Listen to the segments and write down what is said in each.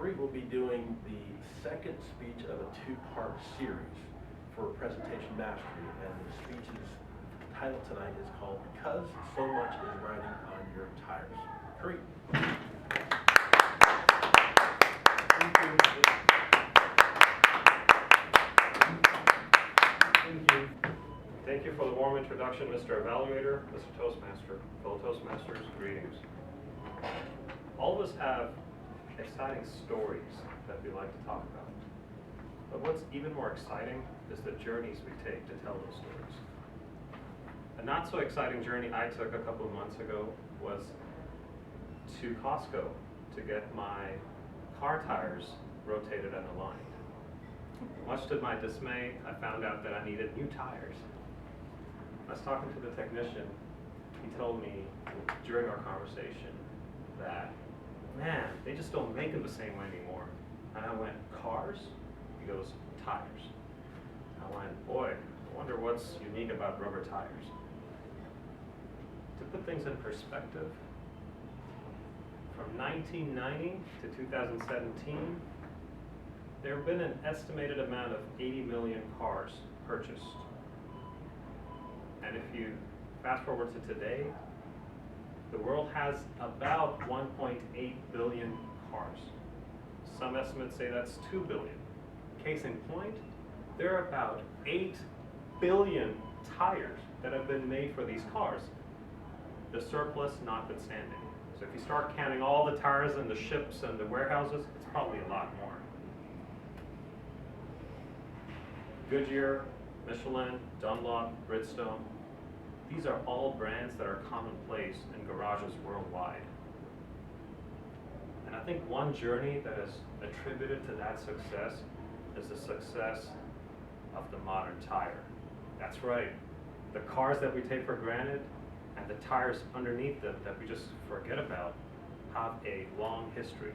Kireet will be doing the second speech of a two-part series for Presentation Mastery, and the speech's title tonight is called Because So Much is Riding on Your Tires. Kireet. Thank you. Thank you. Thank you for the warm introduction, Mr. Evaluator, Mr. Toastmaster, fellow Toastmasters, greetings. All of us have exciting stories that we like to talk about. But what's even more exciting is the journeys we take to tell those stories. A not so exciting journey I took a couple of months ago was to Costco to get my car tires rotated and aligned. Much to my dismay, I found out that I needed new tires. I was talking to the technician. He told me during our conversation that, man, they just don't make them the same way anymore. And I went, cars? He goes, tires. I went, boy, I wonder what's unique about rubber tires. To put things in perspective, from 1990 to 2017, there have been an estimated amount of 80 million cars purchased. And if you fast forward to today, the world has about 1.8 billion cars. Some estimates say that's 2 billion. Case in point, there are about 8 billion tires that have been made for these cars, the surplus notwithstanding. So if you start counting all the tires in the ships and the warehouses, it's probably a lot more. Goodyear, Michelin, Dunlop, Bridgestone, these are all brands that are commonplace in garages worldwide. And I think one journey that is attributed to that success is the success of the modern tire. That's right, the cars that we take for granted and the tires underneath them that we just forget about have a long history.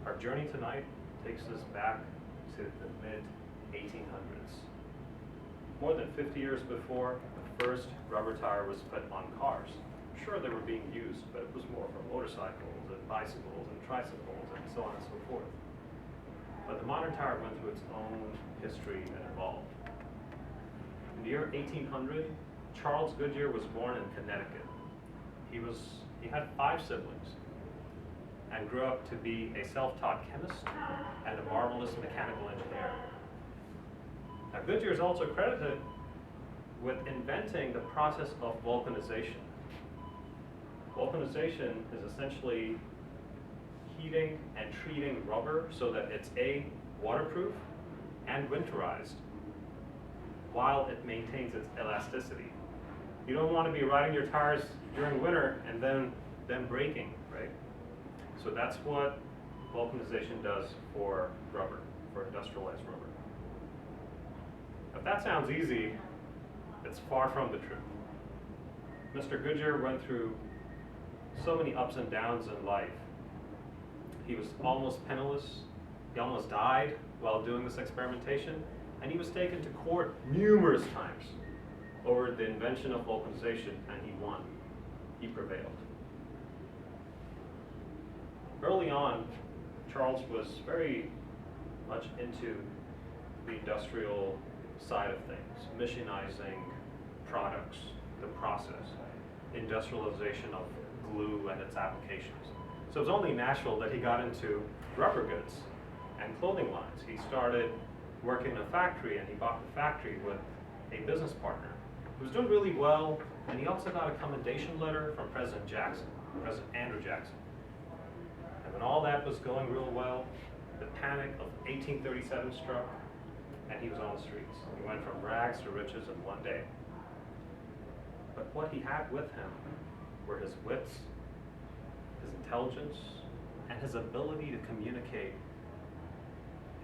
Our journey tonight takes us back to the mid-1800s. More than 50 years before the first rubber tire was put on cars. Sure, they were being used, but it was more for motorcycles and bicycles and tricycles and so on and so forth. But the modern tire went through its own history and evolved. In the year 1800, Charles Goodyear was born in Connecticut. He had 5 siblings and grew up to be a self-taught chemist and a marvelous mechanical engineer. Now, Goodyear is also credited with inventing the process of vulcanization. Vulcanization is essentially heating and treating rubber so that it's A, waterproof and winterized while it maintains its elasticity. You don't want to be riding your tires during winter and then them breaking, right? So that's what vulcanization does for rubber, for industrialized rubber. If that sounds easy, it's far from the truth. Mr. Goodyear went through so many ups and downs in life. He was almost penniless. He almost died while doing this experimentation, and he was taken to court numerous times over the invention of vulcanization, and he won. He prevailed. Early on, Charles was very much into the industrial side of things, missionizing products, the process, industrialization of glue and its applications. So it was only natural that he got into rubber goods and clothing lines. He started working in a factory, and he bought the factory with a business partner who was doing really well, and he also got a commendation letter from President Andrew Jackson. And when all that was going real well, the panic of 1837 struck, and he was on the streets. He went from rags to riches in one day. But what he had with him were his wits, his intelligence, and his ability to communicate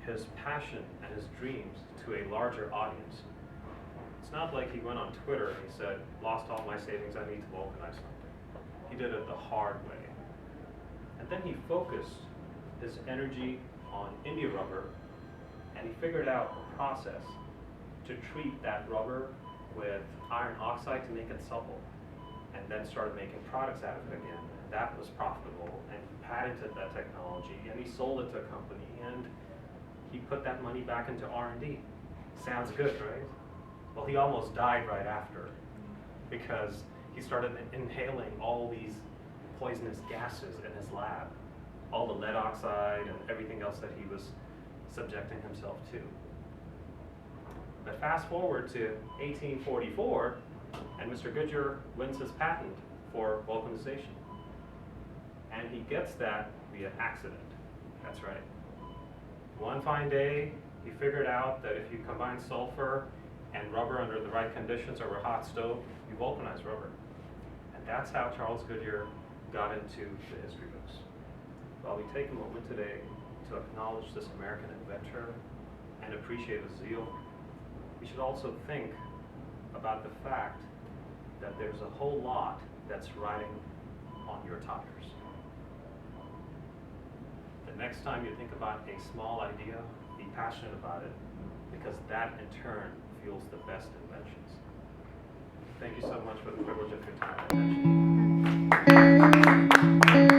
his passion and his dreams to a larger audience. It's not like he went on Twitter and he said, lost all my savings, I need to vulcanize something. He did it the hard way. And then he focused his energy on India rubber, and he figured out a process to treat that rubber with iron oxide to make it supple. and then started making products out of it again. That was profitable, and he patented that technology, and he sold it to a company, and he put that money back into R&D. Sounds good, right? Well, he almost died right after, because he started inhaling all these poisonous gases in his lab, all the lead oxide and everything else that he was subjecting himself to. But fast forward to 1844, and Mr. Goodyear wins his patent for vulcanization. And he gets that via accident. That's right. One fine day, he figured out that if you combine sulfur and rubber under the right conditions over a hot stove, you vulcanize rubber. And that's how Charles Goodyear got into the history books. While we take a moment today to acknowledge this American inventor and appreciate his zeal, we should also think about the fact that there's a whole lot that's riding on your tires. The next time you think about a small idea, be passionate about it, because that in turn fuels the best inventions. Thank you so much for the privilege of your time and attention.